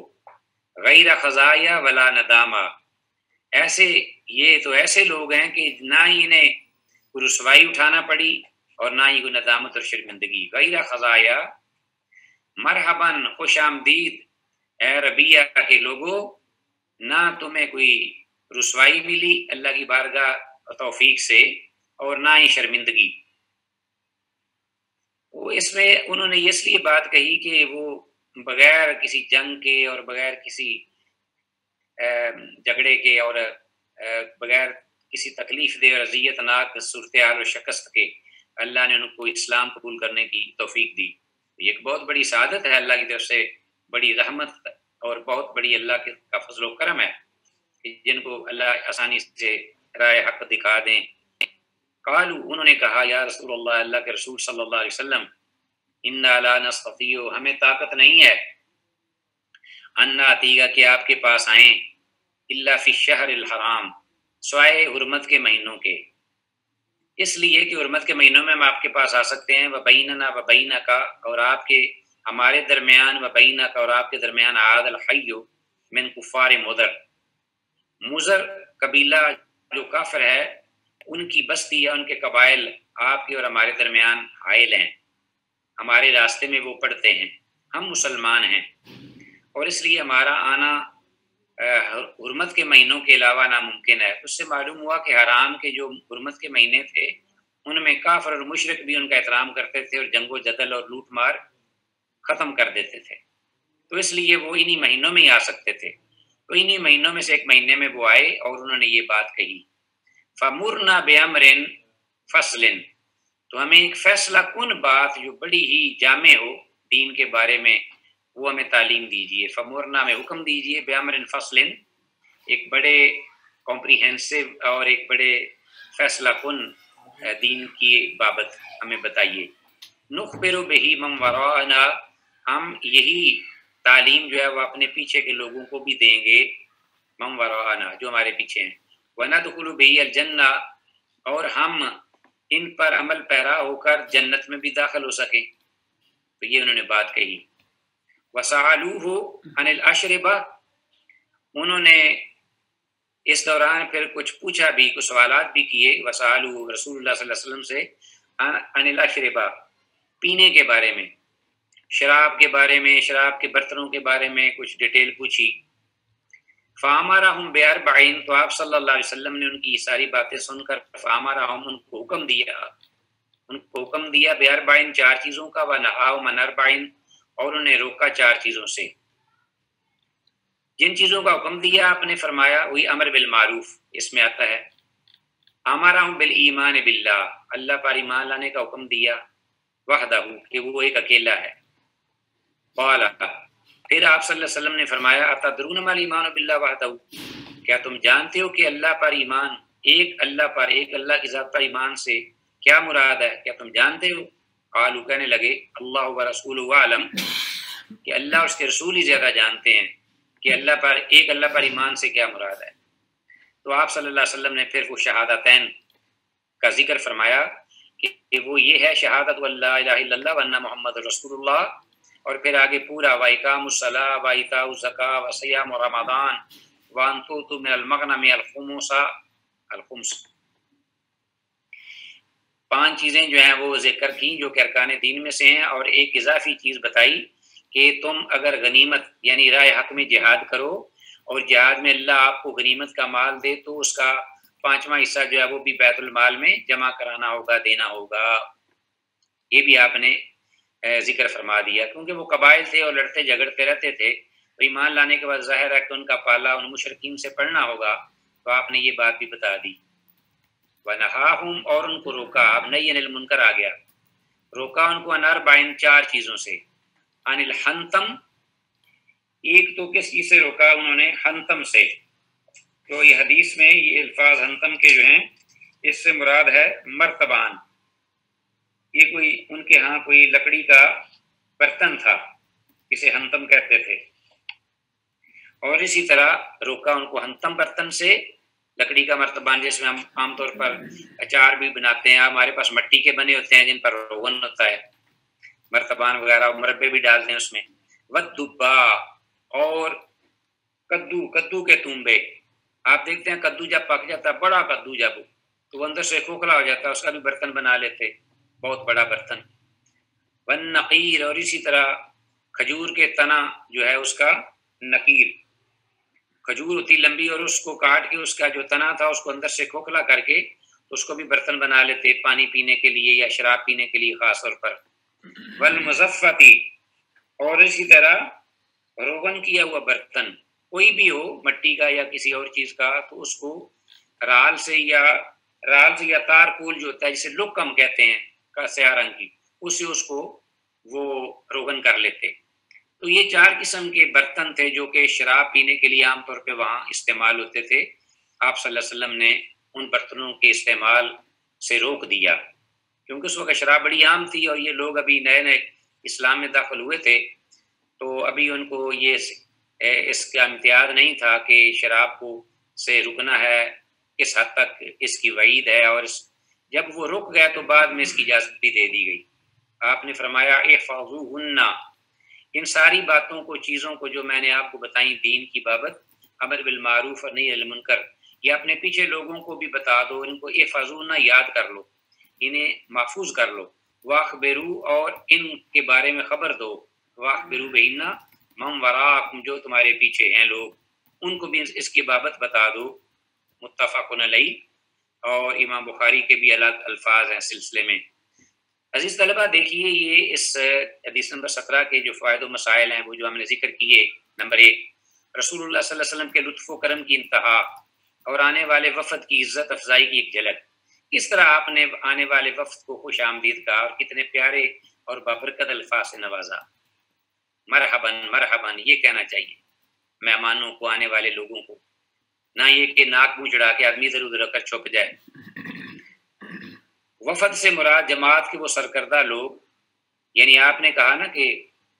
غیر خزایا ولا ندامہ، ایسے یہ تو ایسے لوگ ہیں کہ نہ ہی انہیں کوئی رسوائی اٹھانا پڑی اور نہ ہی کوئی ندامت اور شرمندگی۔ غیر خزایا، مرحباً، خوش آمدید اے ربیہ کے لوگوں، نہ تمہیں کوئی رسوائی ملی اللہ کی بارگاہ اور توفیق سے، اور نہ ہی شرمندگی۔ وہ اس میں انہوں نے اس لیے بات کہی کہ وہ بغیر کسی جنگ کے اور بغیر کسی جھگڑے کے اور بغیر کسی تکلیف دہ اور اذیت ناک صورتحال اور شکست کے اللہ نے ان کو اسلام قبول کرنے کی توفیق دی۔ یہ ایک بہت بڑی سعادت ہے، اللہ کی طرف سے بڑی رحمت اور بہت بڑی اللہ کا فضل و کرم ہے کہ جن کو اللہ آسانی سے راہ حق دکھا دیں۔ قالو، انہوں نے کہا یا رسول اللہ، اللہ کے رسول صلی اللہ علیہ وسلم، انا لا نستطیع، ہمیں طاقت نہیں ہے، ان ناتیگا کہ آپ کے پاس آئیں، الا فی الشہر الحرام، سوائے حرمت کے مہینوں کے، اس لیے کہ حرمت کے مہینوں میں ہم آپ کے پاس آ سکتے ہیں، وبیننا وبینہ کا، اور آپ کے ہمارے درمیان، وبینہ کا اور آپ کے درمیان، عاد الحی من کفار مضر، مضر قبیلہ جو کافر ہے ان کی بستی یا ان کے قبائل آپ کے اور ہمارے درمیان حائل ہیں، ہمارے راستے میں وہ پڑھتے ہیں، ہم مسلمان ہیں، اور اس لیے ہمارا آنا حرمت کے مہینوں کے علاوہ ناممکن ہے۔ اس سے معلوم ہوا کہ حرام کے جو حرمت کے مہینے تھے ان میں کافر اور مشرک بھی ان کا احترام کرتے تھے اور جنگ و جدل اور لوٹ مار ختم کر دیتے تھے، تو اس لیے وہ انہی مہینوں میں ہی آ سکتے تھے۔ تو انہی مہینوں میں سے ایک مہینے میں وہ آئے اور انہوں نے یہ بات کہی، فَمُرْنَا بِأَمْرٍ فَصْلٍ، تو ہمیں ایک فیصلہ کن بات جو بڑی ہی جامع ہو دین کے بارے میں وہ ہمیں تعلیم دیجیے، فَمُرْنَا میں حکم دیجیے، بِأَمْرٍ فَصْلٍ، ایک بڑے کمپریہنسو اور ایک بڑے فیصلہ کن دین کی بابت ہمیں بتائیے، نخبر بہی من وراءنا، ہم یہی تعلیم جو ہے وہ اپنے پیچھے کے لوگوں کو بھی دیں گے، من وراءنا جو ہمارے پیچھے ہیں، وندخل بہی الجنہ، اور ہم ان پر عمل پیرا ہو کر جنت میں بھی داخل ہو سکیں۔ تو یہ انہوں نے بات کہی۔ وسألوہ عن الاشربہ، انہوں نے اس دوران پھر کچھ پوچھا بھی، کچھ سوالات بھی کیے، وسألوہ رسول اللہ صلی اللہ علیہ وسلم سے، عن الاشربہ، پینے کے بارے میں، شراب کے بارے میں، شراب کے برتنوں کے بارے میں کچھ ڈیٹیل پوچھی۔ فَأَمَرَهُمْ بِأَرْبَعٍ، تو آپ صلی اللہ علیہ وسلم نے ان کی یہ ساری باتیں سن کر فَأَمَرَهُمْ، ان کو حکم دیا بِأَرْبَعٍ، چار چیزوں کا، وَنَهَاهُمْ عَنْ أَرْبَعٍ، اور انہیں روکا چار چیزوں سے۔ جن چیزوں کا حکم دیا آپ نے فرمایا وہی امر بالمعروف، اس میں آتا ہے امرہم بالایمان باللہ، اللہ پر ایمان لانے کا حکم دیا، وحدہ، کہ وہ ایک اکیلا ہے، قال، پھر آپ صلی اللہ علیہ وسلم نے فرمایا اتدرون ما الایمان باللہ وحدہ، کیا تم جانتے ہو کہ اللہ پر ایمان، ایک اللہ پر، ایک اللہ کی ذات پر ایمان سے کیا مراد ہے، کیا تم جانتے ہو؟ قالوا، کہنے لگے اللہ ورسولہ اعلم، کہ اللہ اور اس کے رسول ہی زیادہ جانتے ہیں کہ اللہ پر، ایک اللہ پر ایمان سے کیا مراد ہے۔ تو آپ صلی اللہ علیہ وسلم نے پھر وہ شہادتین کا ذکر فرمایا کہ وہ یہ ہے شہادت اللہ الہ الا اللہ وان محمد رسول اللہ، اور پھر آگے پورا وَإِقَامُ الصَّلَاةِ وَإِيتَاءُ الزَّكَاةِ وَصِيَامُ رمضان وَأَن تُؤْتُوا مِنَ الْمَغْنَمِ الْخُمُسَ، پانچ چیزیں جو ہیں وہ ذکر کی جو کہ ارکان دین میں سے ہیں، اور ایک اضافی چیز بتائی کہ تم اگر غنیمت یعنی راہ حق میں جہاد کرو اور جہاد میں اللہ آپ کو غنیمت کا مال دے تو اس کا پانچواں حصہ جو ہے وہ بھی بیت المال میں جمع کرانا ہوگا، دینا ہوگا، یہ بھی آپ نے ذکر فرما دیا، کیونکہ وہ قبائل تھے اور لڑتے جھگڑتے رہتے تھے، تو ایمان لانے کے بعد ظاہر ہے کہ ان کا پالا ان مشرکین سے پڑھنا ہوگا، تو آپ نے یہ بات بھی بتا دی۔ وَنَهَاهُمْ، اور ان کو روکا، اب نہی عن المنکر آ گیا، روکا ان کو عن اربعین، چار چیزوں سے، عن الحنتم، ایک تو کس چیز سے روکا انہوں نے؟ حنتم سے، تو یہ حدیث میں یہ الفاظ حنتم کے جو ہیں اس سے مراد ہے مرتبان، یہ کوئی ان کے ہاں کوئی لکڑی کا برتن تھا اسے حنتم کہتے تھے، اور اسی طرح روکا ان کو حنتم برتن سے، لکڑی کا مرتبان جس میں ہم عام طور پر اچار بھی بناتے ہیں، ہمارے پاس مٹی کے بنے ہوتے ہیں جن پر روغن ہوتا ہے، مرتبان وغیرہ مربے بھی ڈالتے ہیں اس میں، والدبا، اور کدو کے تنبے، آپ دیکھتے ہیں کدو جب پک جاتا ہے، بڑا کدو جب، تو وہ اندر سے کھوکھلا ہو جاتا ہے، اس کا بھی برتن بنا لیتے، بہت بڑا برتن، والنقیر، اور اسی طرح کھجور کے تنا جو ہے اس کا نقیر، کھجور ہوتی لمبی اور اس کو کاٹ کے اس کا جو تنا تھا اس کو اندر سے کھوکھلا کر کے اس کو بھی برتن بنا لیتے، پانی پینے کے لیے یا شراب پینے کے لیے خاص طور پر، والمزفتی، اور اسی طرح روغن کیا ہوا برتن کوئی بھی ہو، مٹی کا یا کسی اور چیز کا، تو اس کو رال سے یا تار پول جو ہوتا ہے جسے لکم کہتے ہیں کا سیاہ رنگ کی، اس سے اس کو وہ روغن کر لیتے۔ تو یہ چار قسم کے برتن تھے جو کہ شراب پینے کے لیے عام طور پہ وہاں استعمال ہوتے تھے، آپ صلی اللہ علیہ وسلم نے ان برتنوں کے استعمال سے روک دیا، کیونکہ اس وقت شراب بڑی عام تھی اور یہ لوگ ابھی نئے نئے اسلام میں داخل ہوئے تھے، تو ابھی ان کو یہ اس کا امتیاز نہیں تھا کہ شراب کو سے رکنا ہے، کس حد تک اس کی وعید ہے اور جب وہ رک گیا تو بعد میں اس کی اجازت بھی دے دی گئی۔ آپ نے فرمایا احفظوہن، ان ساری باتوں کو، چیزوں کو جو میں نے آپ کو بتائیں دین کی بابت، امر بالمعروف اور نہی عن المنکر، یہ اپنے پیچھے لوگوں کو بھی بتا دو، ان کو احفظوہن یاد کر لو، انہیں محفوظ کر لو، واخبرو اور ان کے بارے میں خبر دو، واخبرو بہن من وراءکم جو تمہارے پیچھے ہیں لوگ، ان کو بھی اس کی بابت بتا دو۔ متفق علیہ، اور امام بخاری کے بھی الگ الفاظ ہیں سلسلے میں۔ عزیز طلبہ دیکھیے، یہ اس حدیث نمبر 17 کے جو فوائد و مسائل ہیں وہ جو ہم نے ذکر کیے، نمبر 1 رسول اللہ صلی اللہ علیہ وسلم کے لطف و کرم کی انتہا اور آنے والے وفد کی عزت افزائی کی ایک جھلک، کس طرح آپ نے آنے والے وفد کو خوش آمدید کہا اور کتنے پیارے اور بابرکت الفاظ سے نوازا۔ مرحباً مرحباً یہ کہنا چاہیے مہمانوں کو، آنے والے لوگوں کو، نہ یہ کہ ناک منہ چڑھا کے آدمی ادھر ادھر کر چھپ جائے۔ وفد سے مراد جماعت کے وہ سرکردہ لوگ، یعنی آپ نے کہا نا کہ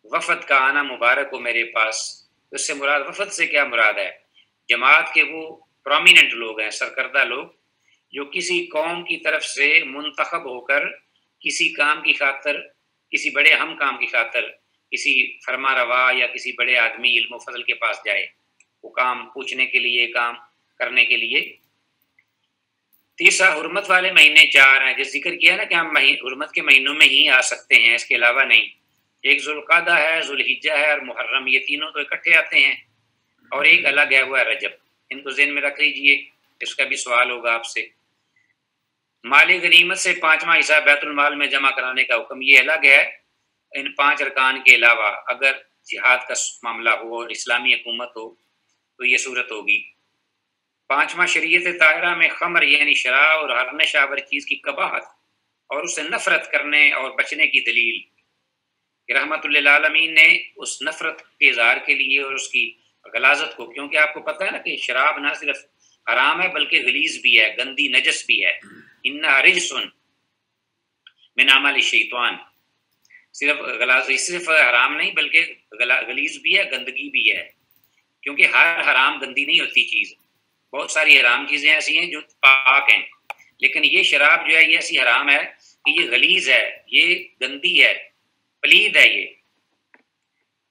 وفد کا آنا مبارک ہو میرے پاس، اس سے مراد وفد سے کیا مراد ہے؟ جماعت کے وہ پرومیننٹ لوگ ہیں، سرکردہ لوگ، جو کسی قوم کی طرف سے منتخب ہو کر کسی کام کی خاطر، کسی بڑے اہم کام کی خاطر، کسی فرما روا یا کسی بڑے آدمی علم و فضل کے پاس جائے، وہ کام پوچھنے کے لیے، کام کرنے کے لیے۔ تیسرا حرمت والے مہینے 4 ہیں، جس ذکر کیا نا کہ ہم حرمت کے مہینوں میں ہی آ سکتے ہیں، اس کے علاوہ نہیں۔ ایک ذوالقعدہ ہے، ذوالحجہ ہے اور محرم، یہ تینوں تو اکٹھے آتے ہیں، اور ایک الگ ہے وہ ہے رجب۔ ان کو ذہن میں رکھ لیجئے، اس کا بھی سوال ہوگا آپ سے۔ مال غنیمت سے 5واں حصہ بیت المال میں جمع کرانے کا حکم، یہ الگ ہے ان 5 ارکان کے علاوہ۔ اگر جہاد کا معاملہ ہو اور اسلامی حکومت ہو تو یہ صورت ہوگی۔ 5واں شریعت طاہرہ میں خمر یعنی شراب اور ہر نشہ آور چیز کی قباحت اور اسے نفرت کرنے اور بچنے کی دلیل۔ رحمت للعالمین نے اس نفرت کے اظہار کے لیے اور اس کی غلاظت کو، کیونکہ آپ کو پتہ ہے نا کہ شراب نہ صرف حرام ہے بلکہ غلیظ بھی ہے، گندی نجس بھی ہے۔ انہا رجس من عمل الشیطان، صرف حرام نہیں بلکہ غلیظ بھی ہے، گندگی بھی ہے، کیونکہ ہر حرام گندی نہیں ہوتی چیز، بہت ساری حرام چیزیں ایسی ہیں جو پاک ہیں، لیکن یہ شراب جو ہے یہ ایسی حرام ہے کہ یہ غلیظ ہے، یہ گندی ہے، پلید ہے یہ۔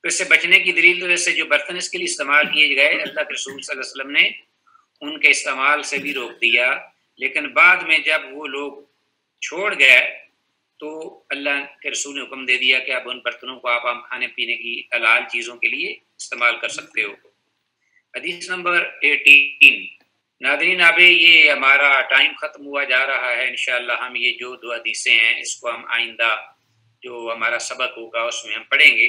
تو اس سے بچنے کی دلیل، تو اس سے جو برتن اس کے لیے استعمال کیے گئے، اللہ کے رسول صلی اللہ علیہ وسلم نے ان کے استعمال سے بھی روک دیا، لیکن بعد میں جب وہ لوگ چھوڑ گئے تو اللہ کے رسول نے حکم دے دیا کہ اب ان برتنوں کو آپ کھانے پینے کی حلال چیزوں کے لیے استعمال کر سکتے ہو۔ حدیث نمبر 18۔ ناظرین اب یہ ہمارا ٹائم ختم ہوا جا رہا ہے، انشاءاللہ ہم یہ جو 2 حدیثیں ہیں اس کو ہم آئندہ جو ہمارا سبق ہوگا اس میں ہم پڑھیں گے،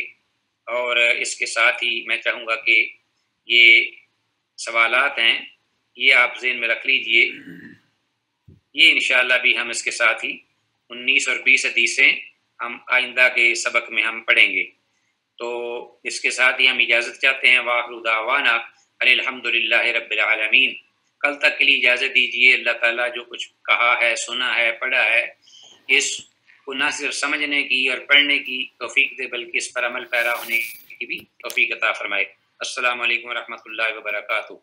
اور اس کے ساتھ ہی میں چاہوں گا کہ یہ سوالات ہیں یہ آپ ذہن میں رکھ لیجئے، یہ انشاءاللہ بھی ہم اس کے ساتھ ہی 19 اور 20 حدیثیں ہم آئندہ کے سبق میں ہم پڑھیں گے۔ تو اس کے ساتھ ہی ہم اجازت چاہتے ہیں، وآخر دعوانا الحمدللہ رب العالمین۔ کل تک کے لیے اجازت دیجیے۔ اللہ تعالیٰ جو کچھ کہا ہے، سنا ہے، پڑھا ہے، اس کو نہ صرف سمجھنے کی اور پڑھنے کی توفیق دے بلکہ اس پر عمل پیرا ہونے کی بھی توفیق عطا فرمائے۔ السلام علیکم ورحمۃ اللہ وبرکاتہ۔